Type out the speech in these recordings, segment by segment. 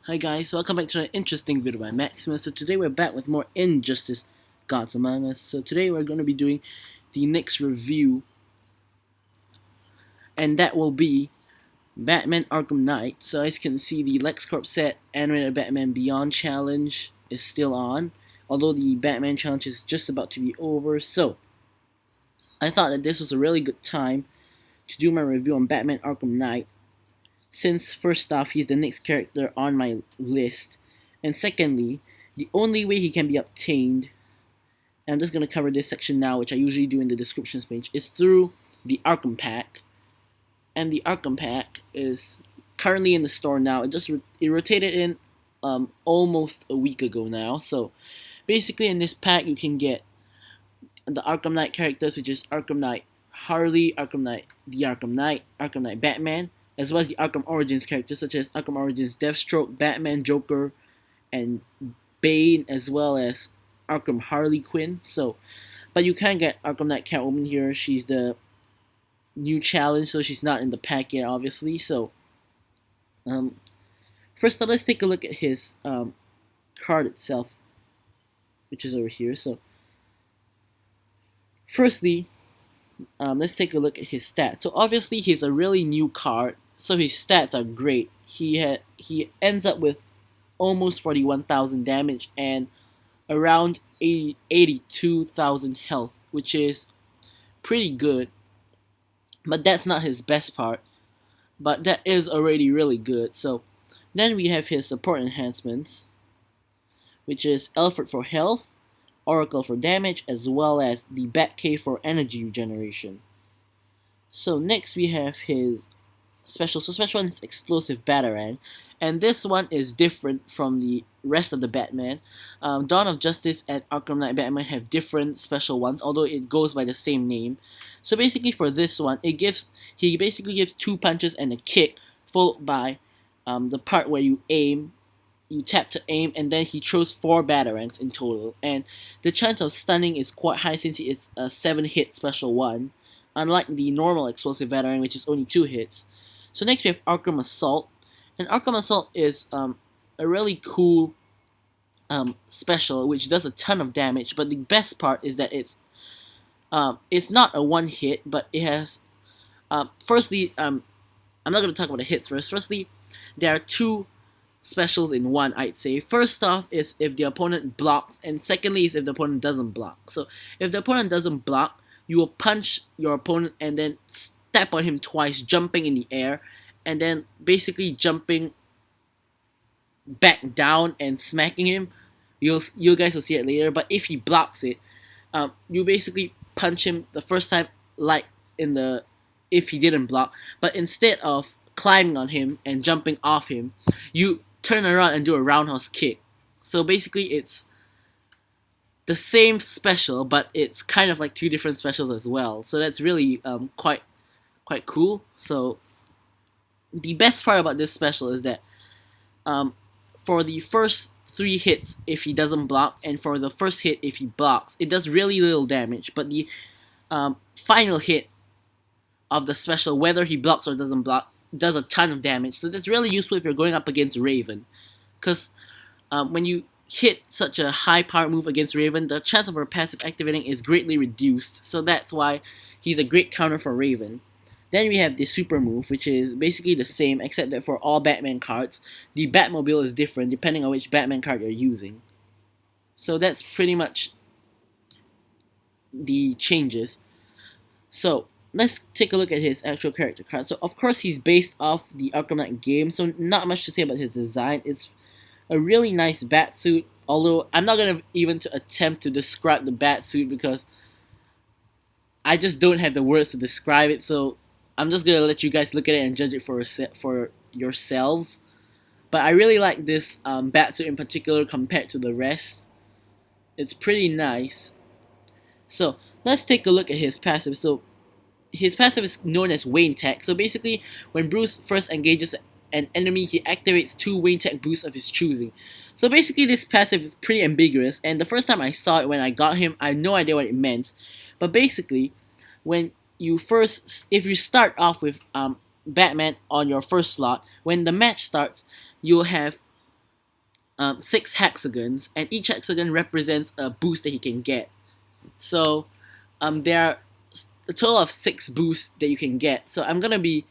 Hi guys, welcome back to an interesting video by Maximus. So today we're back with more Injustice Gods Among Us. So today we're going to be doing the next review, and that will be Batman Arkham Knight. So as you can see, the LexCorp set Animated Batman Beyond challenge is still on, although the Batman challenge is just about to be over. So I thought that this was a really good time to do my review on Batman Arkham Knight, since first off, he's the next character on my list, and secondly, the only way he can be obtained, and I'm just going to cover this section now, which I usually do in the descriptions page, is through the Arkham Pack. And the Arkham Pack is currently in the store now. It rotated in almost a week ago now. So basically in this pack you can get the Arkham Knight characters, which is Arkham Knight Harley, Arkham Knight Arkham Knight Batman, as well as the Arkham Origins characters such as Arkham Origins Deathstroke, Batman, Joker, and Bane, as well as Arkham Harley Quinn. So, but you can get Arkham Knight Catwoman here. She's the new challenge, so she's not in the pack yet, obviously. So, first up, let's take a look at his card itself, which is over here. So, firstly, let's take a look at his stats. So obviously he's a really new card, so his stats are great. He ends up with almost 41,000 damage and around 82,000 health, which is pretty good. But that's not his best part. But that is already really good. So then we have his support enhancements, which is Alfred for health, Oracle for damage, as well as the Batcave for energy regeneration. So next we have his special. So special one is Explosive Batarang, and this one is different from the rest of the Batman. Dawn of Justice and Arkham Knight Batman have different special ones, although it goes by the same name. So basically for this one, he basically gives 2 punches and a kick, followed by the part where you aim. You tap to aim, and then he throws 4 batarangs in total, and the chance of stunning is quite high since he is a 7-hit special one, unlike the normal explosive batarang, which is only 2 hits. So next we have Arkham Assault, and Arkham Assault is a really cool special which does a ton of damage, but the best part is that it's not a 1-hit, but it has firstly, I'm not going to talk about the hits first. Firstly, there are 2 specials in one, I'd say. First off is if the opponent blocks, and secondly is if the opponent doesn't block. So if the opponent doesn't block, you will punch your opponent and then step on him twice, jumping in the air, and then basically jumping back down and smacking him. You guys will see it later. But if he blocks it, you basically punch him the first time, like in the if he didn't block, but instead of climbing on him and jumping off him, you turn around and do a roundhouse kick. So basically it's the same special, but it's kind of like 2 different specials as well. So that's really quite cool. So the best part about this special is that for the first 3 hits if he doesn't block, and for the first hit if he blocks, it does really little damage, but the final hit of the special, whether he blocks or doesn't block, does a ton of damage. So that's really useful if you're going up against Raven, because when you hit such a high power move against Raven, the chance of her passive activating is greatly reduced. So that's why he's a great counter for Raven. Then we have the super move, which is basically the same, except that for all Batman cards, the Batmobile is different depending on which Batman card you're using. So that's pretty much the changes. So let's take a look at his actual character card. So of course he's based off the Arkham Knight game, so not much to say about his design. It's a really nice batsuit, although I'm not going to even attempt to describe the batsuit because I just don't have the words to describe it, so I'm just going to let you guys look at it and judge it for yourselves. But I really like this batsuit in particular compared to the rest. It's pretty nice. So let's take a look at his passive. So his passive is known as Wayne Tech. So basically, when Bruce first engages an enemy, he activates 2 Wayne Tech boosts of his choosing. So basically, this passive is pretty ambiguous, and the first time I saw it when I got him, I had no idea what it meant. But basically, when if you start off with Batman on your first slot, when the match starts, you'll have 6 hexagons, and each hexagon represents a boost that he can get. So there are a total of 6 boosts that you can get. So I'm gonna be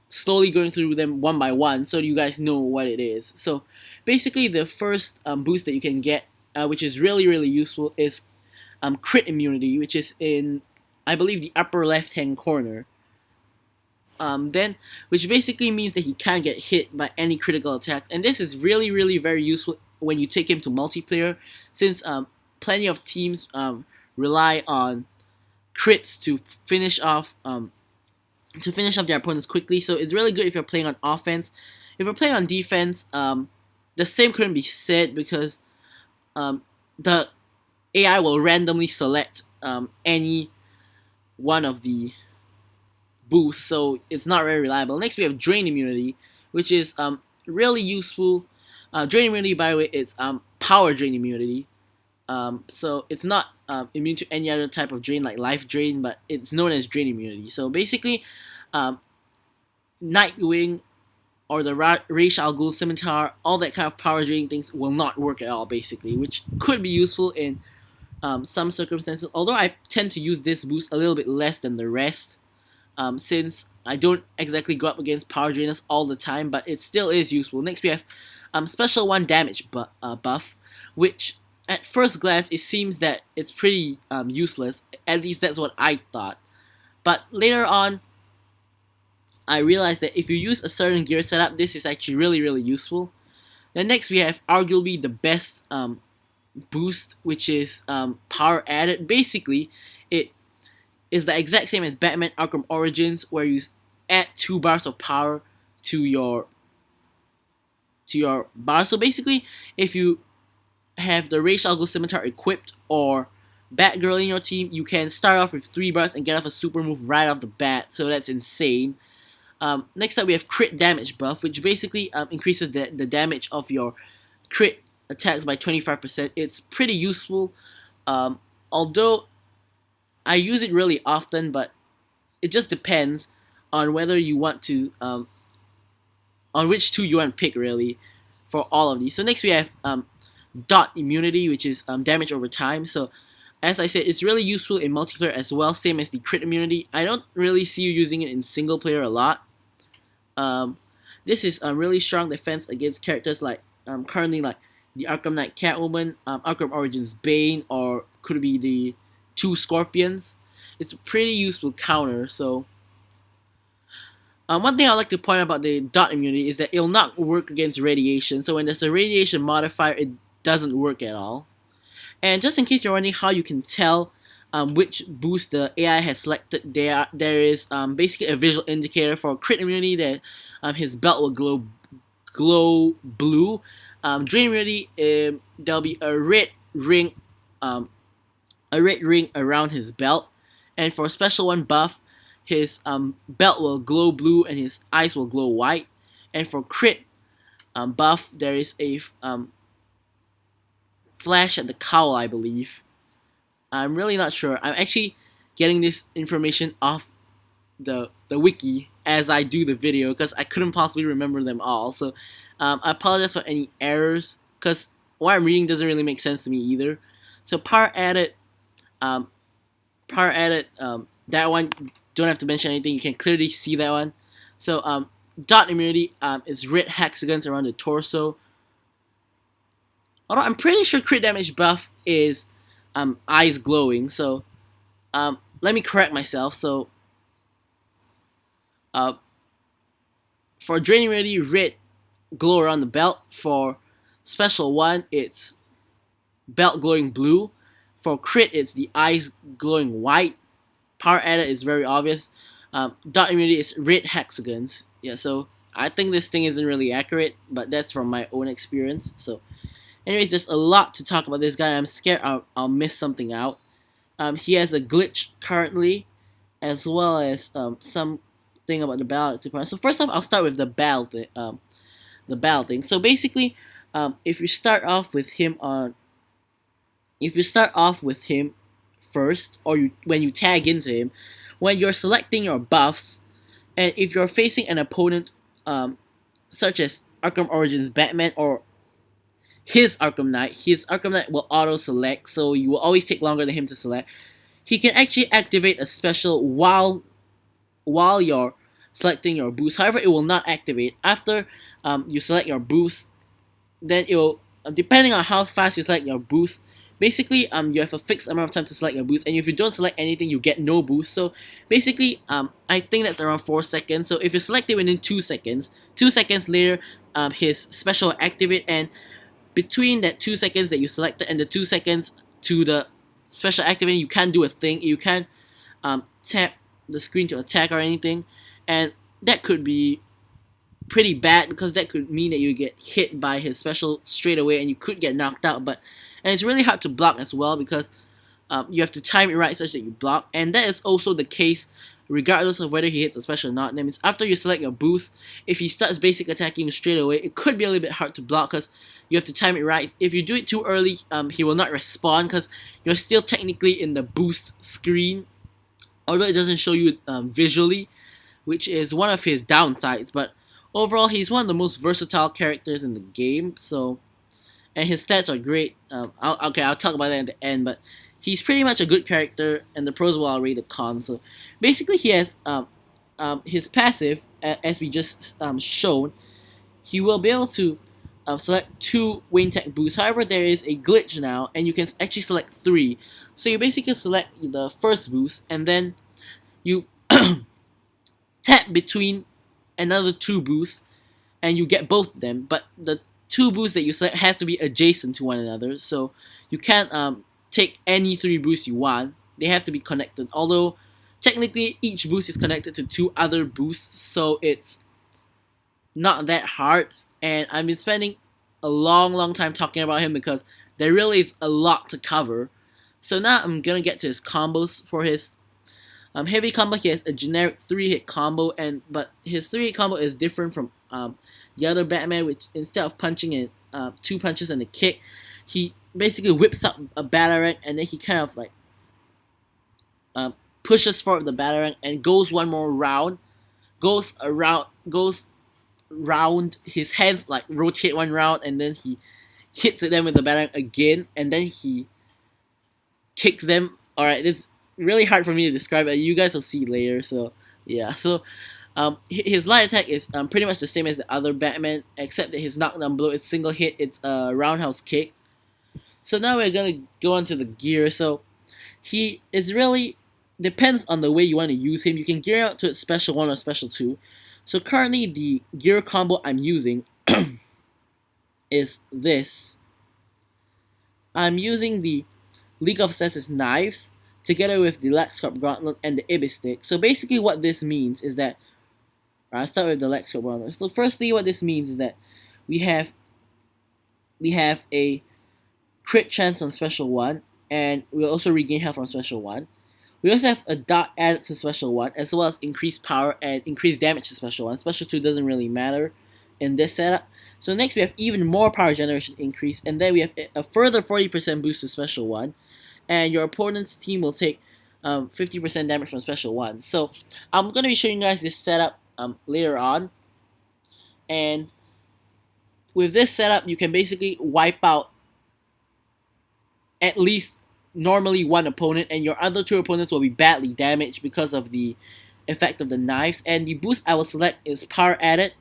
slowly going through them one by one so you guys know what it is. So basically the first boost that you can get, which is really useful, is crit immunity, which is in, I believe, the upper left hand corner. Then, which basically means that he can't get hit by any critical attacks, and this is really very useful when you take him to multiplayer, since plenty of teams rely on crits to finish off their opponents quickly. So it's really good if you're playing on offense. If you're playing on defense, the same couldn't be said, because the AI will randomly select any one of the boosts, so it's not very reliable. Next we have drain immunity, which is really useful. Drain immunity, by the way, it's power drain immunity. So it's not immune to any other type of drain like life drain, but it's known as drain immunity. So basically, Nightwing or the Ra's al Ghul Scimitar, all that kind of power draining things will not work at all, basically, which could be useful in some circumstances. Although I tend to use this boost a little bit less than the rest, since I don't exactly go up against power drainers all the time, but it still is useful. Next we have special 1 damage buff, which at first glance it seems that it's pretty useless. At least that's what I thought. But later on, I realized that if you use a certain gear setup, this is actually really useful. Then next we have arguably the best boost, which is power added. Basically, it is the exact same as Batman Arkham Origins, where you add 2 bars of power to your bar. So basically, if you have the Ra's al Ghul Scimitar equipped or Batgirl in your team, you can start off with 3 bars and get off a super move right off the bat. So that's insane. Next up we have crit damage buff, which basically increases the damage of your crit attacks by 25%. It's pretty useful, although I use it really often, but it just depends on whether you want to, on which 2 you want to pick, really, for all of these. So next we have dot immunity, which is damage over time. So as I said, it's really useful in multiplayer as well, same as the crit immunity. I don't really see you using it in single player a lot. This is a really strong defense against characters like currently like the Arkham Knight Catwoman, Arkham Origins Bane, or could be the 2 Scorpions. It's a pretty useful counter. So one thing I'd like to point out about the dot immunity is that it'll not work against radiation. So when there's a radiation modifier, it doesn't work at all. And just in case you're wondering how you can tell which boost the AI has selected, there is basically a visual indicator. For crit immunity that his belt will glow blue. Drain immunity, there'll be a red ring around his belt. And for special 1 buff, his belt will glow blue and his eyes will glow white. And for crit buff, there is a flash at the cowl, I believe. I'm really not sure. I'm actually getting this information off the wiki as I do the video, because I couldn't possibly remember them all. So I apologize for any errors, because what I'm reading doesn't really make sense to me either. So power added, that one, don't have to mention anything. You can clearly see that one. So dot immunity is red hexagons around the torso. Although I'm pretty sure crit damage buff is eyes glowing. So let me correct myself. So for drain immunity, red glow around the belt. For special 1, it's belt glowing blue. For crit, it's the eyes glowing white. Power added is very obvious. Dot immunity is red hexagons. Yeah, so I think this thing isn't really accurate, but that's from my own experience. So anyways, there's a lot to talk about this guy. I'm scared I'll miss something out. He has a glitch currently, as well as something about the battle. So first off, I'll start with the battle thing. So basically, if you start off with him first, or when you tag into him, when you're selecting your buffs, and if you're facing an opponent such as Arkham Origins Batman or his Arkham Knight will auto select, so you will always take longer than him to select. He can actually activate a special while you're selecting your boost. However, it will not activate after you select your boost. Then it will, depending on how fast you select your boost. Basically, you have a fixed amount of time to select your boost, and if you don't select anything, you get no boost. So basically, I think that's around 4 seconds. So if you select it within 2 seconds, 2 seconds later, his special will activate, and between that 2 seconds that you selected and the 2 seconds to the special activating, you can't do a thing. You can't tap the screen to attack or anything, and that could be pretty bad because that could mean that you get hit by his special straight away and you could get knocked out. And it's really hard to block as well because you have to time it right such that you block, and that is also the case regardless of whether he hits a special or not. That means after you select your boost, if he starts basic attacking straight away, it could be a little bit hard to block because you have to time it right. If you do it too early, he will not respond because you're still technically in the boost screen, although it doesn't show you visually, which is one of his downsides. But overall, he's one of the most versatile characters in the game. So, and his stats are great. I'll talk about that at the end, but he's pretty much a good character, and the pros will outweigh the cons. So basically, he has his passive, as we just shown. He will be able to select 2 Wayne Tech boosts. However, there is a glitch now, and you can actually select 3. So you basically select the first boost, and then you tap between another 2 boosts, and you get both of them. But the 2 boosts that you select has to be adjacent to one another, so you can't take any 3 boosts you want. They have to be connected. Although technically each boost is connected to 2 other boosts, so it's not that hard. And I've been spending a long time talking about him because there really is a lot to cover. So now I'm gonna get to his combos. For his heavy combo, he has a generic 3-hit combo, but his 3-hit combo is different from the other Batman, which instead of punching in 2 punches and a kick, he basically whips up a batarang, and then he kind of like pushes forward the batarang and goes one more round, goes round. His hands like rotate one round, and then he hits them with the batarang again, and then he kicks them. Alright, it's really hard for me to describe it. You guys will see later. So yeah, so his light attack is pretty much the same as the other Batman, except that his knockdown blow is single hit. It's a roundhouse kick. So now we're gonna go on to the gear. So he is really depends on the way you want to use him. You can gear out to its special 1 or special 2. So currently the gear combo I'm using is this. I'm using the League of Assassins knives together with the LVL50 gauntlet and the EVII stick. So basically what this means is that, I'll start with the LVL50 gauntlet. So firstly what this means is that we have a crit chance on special 1, and we'll also regain health from special 1. We also have a dot added to special 1, as well as increased power and increased damage to special 1. Special 2 doesn't really matter in this setup. So next we have even more power generation increase, and then we have a further 40% boost to special 1. And your opponent's team will take 50% damage from special 1. So I'm going to be showing you guys this setup later on. And with this setup, you can basically wipe out at least normally 1 opponent, and your other 2 opponents will be badly damaged because of the effect of the knives. And the boost I will select is power added,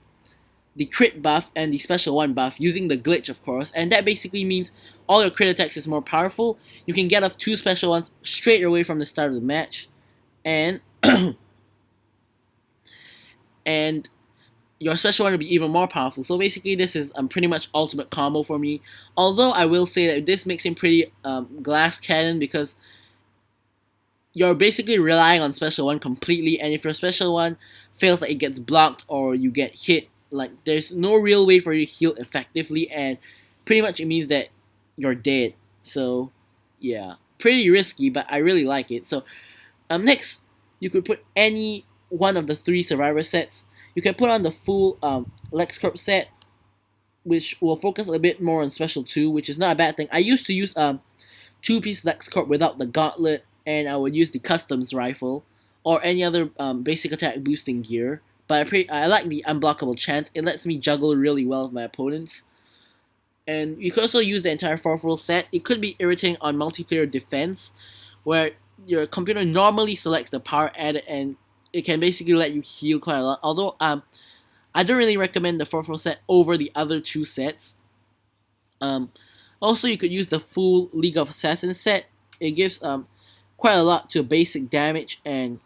the crit buff, and the special 1 buff, using the glitch of course. And that basically means all your crit attacks is more powerful. You can get off 2 special 1s straight away from the start of the match, and and your special 1 will be even more powerful. So basically this is pretty much ultimate combo for me. Although I will say that this makes him pretty glass cannon, because you're basically relying on special 1 completely, and if your special 1 fails, like it gets blocked or you get hit, like there's no real way for you to heal effectively, and pretty much it means that you're dead. So yeah, pretty risky, but I really like it. So next, you could put any one of the 3 survivor sets. You can put on the full LVL50 set, which will focus a bit more on special 2, which is not a bad thing. I used to use 2-piece LVL50 without the gauntlet, and I would use the customs rifle or any other basic attack boosting gear. but I like the unblockable chance. It lets me juggle really well with my opponents. And you could also use the entire 4th rule set. It could be irritating on multiplayer defense, where your computer normally selects the power added and it can basically let you heal quite a lot. Although I don't really recommend the 4th rule set over the other 2 sets. Also, you could use the full League of Assassins set. It gives quite a lot to basic damage and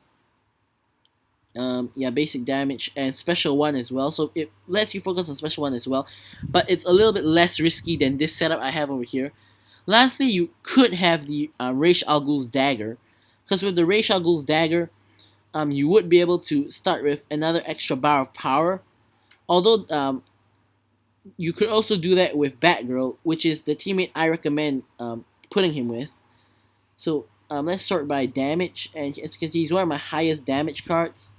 basic damage and special 1 as well. So it lets you focus on special 1 as well, but it's a little bit less risky than this setup I have over here. Lastly, you could have the Ra's al Ghul's dagger, because with the Ra's al Ghul's dagger, you would be able to start with another extra bar of power. Although you could also do that with Batgirl, which is the teammate I recommend putting him with. So let's start by damage, and as you can see, he's one of my highest damage cards.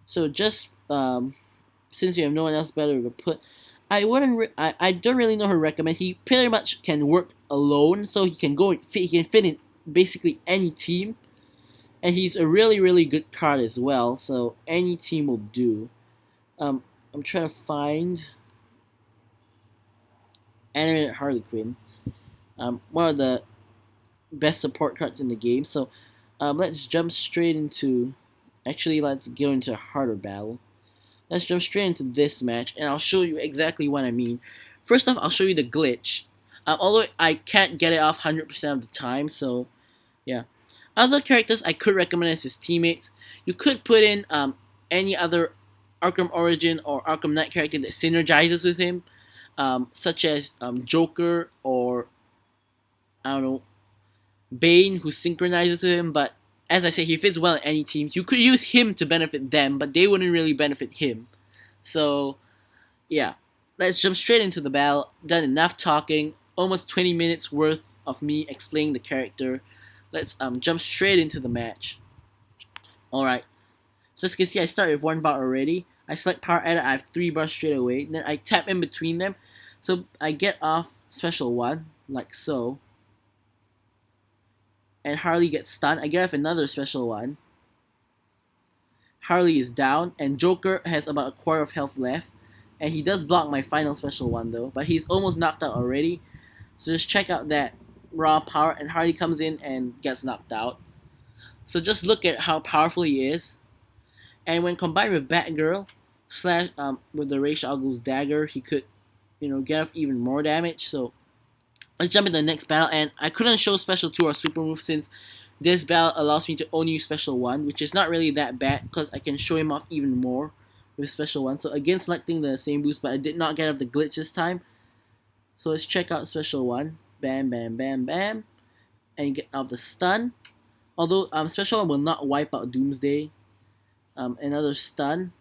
So just since you have no one else better to put, I don't really know who to recommend. He pretty much can work alone, so he can fit in basically any team, and he's a really good card as well. So any team will do. I'm trying to find Animated Harley Quinn. One of the best support cards in the game. So let's jump straight into. Actually, let's go into a harder battle. Let's jump straight into this match, and I'll show you exactly what I mean. First off, I'll show you the glitch. Although I can't get it off 100% of the time, so yeah. Other characters I could recommend as his teammates. You could put in any other Arkham Origin or Arkham Knight character that synergizes with him, such as Joker or I don't know, Bane, who synchronizes with him. But as I said, he fits well in any teams. You could use him to benefit them, but they wouldn't really benefit him. So, yeah. Let's jump straight into the battle. Done enough talking. Almost 20 minutes worth of me explaining the character. Let's jump straight into the match. Alright. So as you can see, I start with 1 bar already. I select power edit, I have 3 bars straight away. Then I tap in between them. So I get off special 1, like so. And Harley gets stunned. I get off another special 1. Harley is down, and Joker has about a quarter of health left. And he does block my final special 1 though, but he's almost knocked out already. So just check out that raw power, and Harley comes in and gets knocked out. So just look at how powerful he is. And when combined with Batgirl, with the Ra's al Ghul's dagger, he could, get off even more damage. So let's jump into the next battle, and I couldn't show special 2 or super move since this battle allows me to only use special 1, which is not really that bad because I can show him off even more with special 1. So again, selecting the same boost, but I did not get off the glitch this time. So let's check out special 1. Bam, bam, bam, bam. And you get out the stun. Although special 1 will not wipe out Doomsday. Another stun.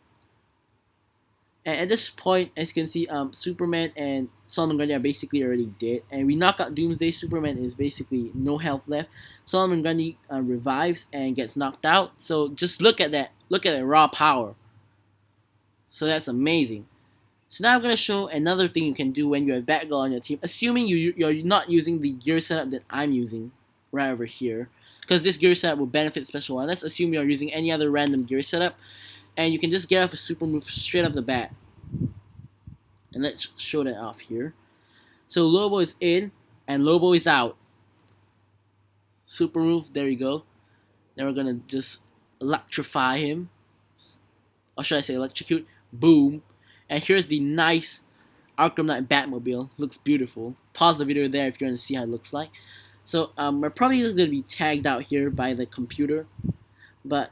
And at this point, as you can see, Superman and Solomon Grundy are basically already dead. And we knock out Doomsday. Superman is basically no health left. Solomon Grundy revives and gets knocked out. So just look at that. Look at that raw power. So that's amazing. So now I'm going to show another thing you can do when you have Batgirl on your team. Assuming you're not using the gear setup that I'm using right over here. Because this gear setup will benefit special 1. Let's assume you're using any other random gear setup. And you can just get off a super move straight off the bat. And let's show that off here. So Lobo is in and Lobo is out. Super move, there you go. Then we're going to just electrify him. Or should I say electrocute? Boom. And here's the nice Arkham Knight Batmobile. Looks beautiful. Pause the video there if you want to see how it looks like. So we're probably just going to be tagged out here by the computer. But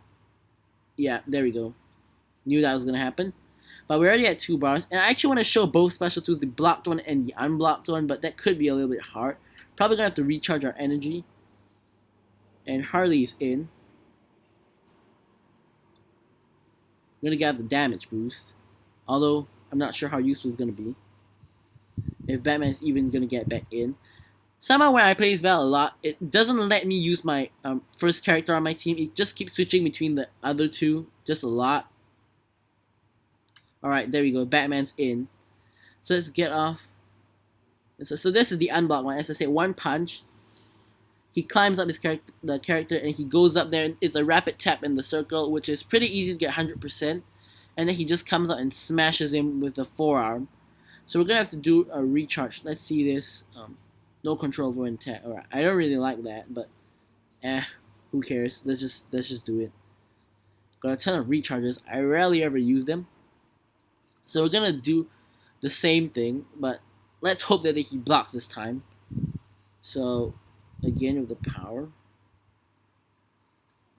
yeah, there we go. Knew that was going to happen. But we're already at 2 bars. And I actually want to show both special tools, the blocked one and the unblocked one. But that could be a little bit hard. Probably going to have to recharge our energy. And Harley's in. We're going to get the damage boost. Although, I'm not sure how useful it's going to be. If Batman's even going to get back in. Somehow when I play this battle a lot, it doesn't let me use my first character on my team. It just keeps switching between the other 2 just a lot. Alright, there we go. Batman's in. So let's get off. So this is the unblocked one. As I said, 1 punch. He climbs up the character and he goes up there, and it's a rapid tap in the circle, which is pretty easy to get 100%. and then he just comes out and smashes him with the forearm. So we're gonna have to do a recharge. Let's see this. No control over attack. Alright, I don't really like that, but who cares? Let's just do it. Got a ton of recharges. I rarely ever use them. So we're gonna do the same thing, but let's hope that he blocks this time. So again with the power.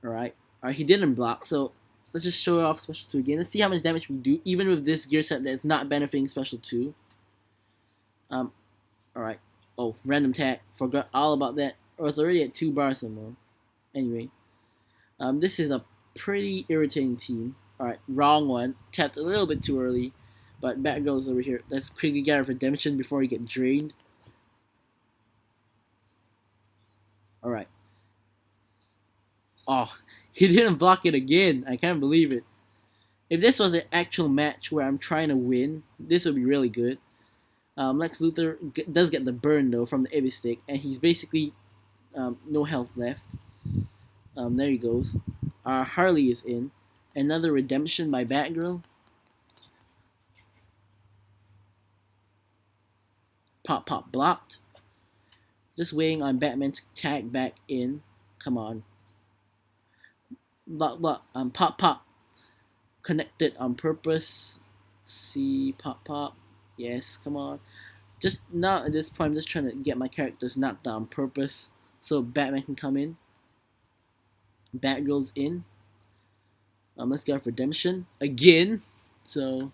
Alright. Alright, he didn't block, so let's just show off special 2 again. Let's see how much damage we do, even with this gear set that's not benefiting special 2. Alright. Oh, random tag. Forgot all about that. Or it's already at 2 bars or more. Anyway. This is a pretty irritating team. Alright, wrong one. Tapped a little bit too early. But Batgirl's over here. Let's quickly get our redemption before we get drained. Alright. Oh, he didn't block it again. I can't believe it. If this was an actual match where I'm trying to win, this would be really good. Lex Luthor does get the burn though from the EVII stick, and he's basically no health left. There he goes. Our Harley is in. Another redemption by Batgirl. Pop pop blocked. Just waiting on Batman to tag back in. Come on. Block block. Pop pop. Connected on purpose. See pop pop. Yes, come on. Just now at this point, I'm just trying to get my characters knocked down on purpose so Batman can come in. Batgirl's in. Let's get our redemption again. So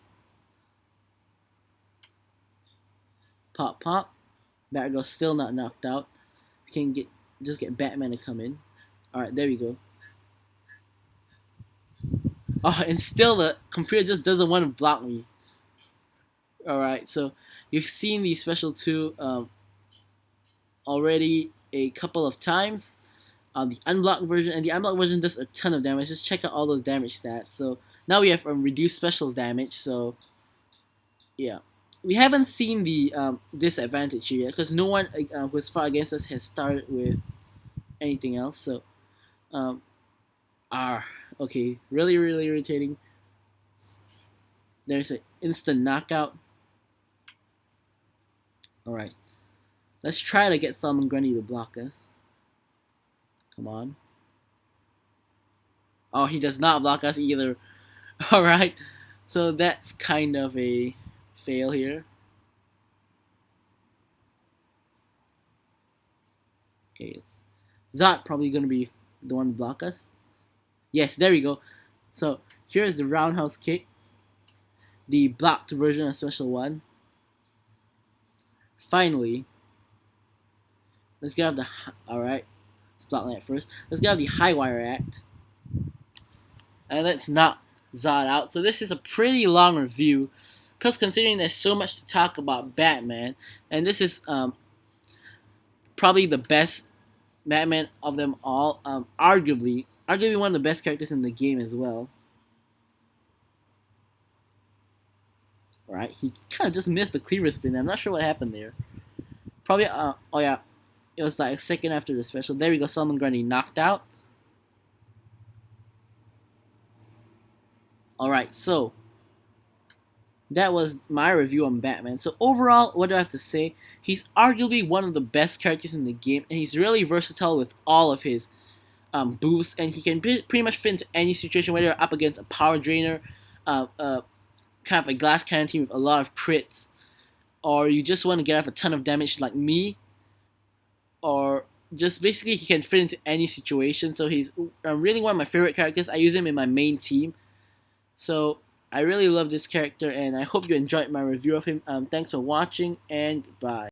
pop pop. Batgirl's still not knocked out. We can just get Batman to come in. Alright, there we go. Oh, and still the computer just doesn't want to block me. Alright, so you've seen the special 2 already a couple of times. The unblocked version, and the unblocked version does a ton of damage. Just check out all those damage stats. So now we have reduced specials damage. So yeah, we haven't seen the disadvantage here yet because no one who's fought against us has started with anything else. So okay, really irritating. There's an instant knockout. Alright, let's try to get Solomon Grundy to block us. Come on. Oh, he does not block us either. Alright, so that's kind of a fail here. Okay, Zod probably going to be the one to block us. Yes, there we go. So here's the roundhouse kick. The blocked version of special 1. Finally, let's get out the. Alright, let's block that first. Let's get out the high wire act. And let's knock Zod out. So this is a pretty long review, because considering there's so much to talk about Batman, and this is probably the best Batman of them all. Arguably one of the best characters in the game as well. Right, he kind of just missed the cleaver spin. I'm not sure what happened there. Probably, oh yeah, it was like a second after the special. There we go, Solomon Grundy knocked out. Alright, so that was my review on Batman. So overall, what do I have to say? He's arguably one of the best characters in the game, and he's really versatile with all of his boosts, and he can pretty much fit into any situation, whether you're up against a power drainer, kind of a glass cannon team with a lot of crits, or you just want to get off a ton of damage like me, or just basically he can fit into any situation. So he's really one of my favorite characters. I use him in my main team. So I really love this character, and I hope you enjoyed my review of him. Thanks for watching, and goodbye.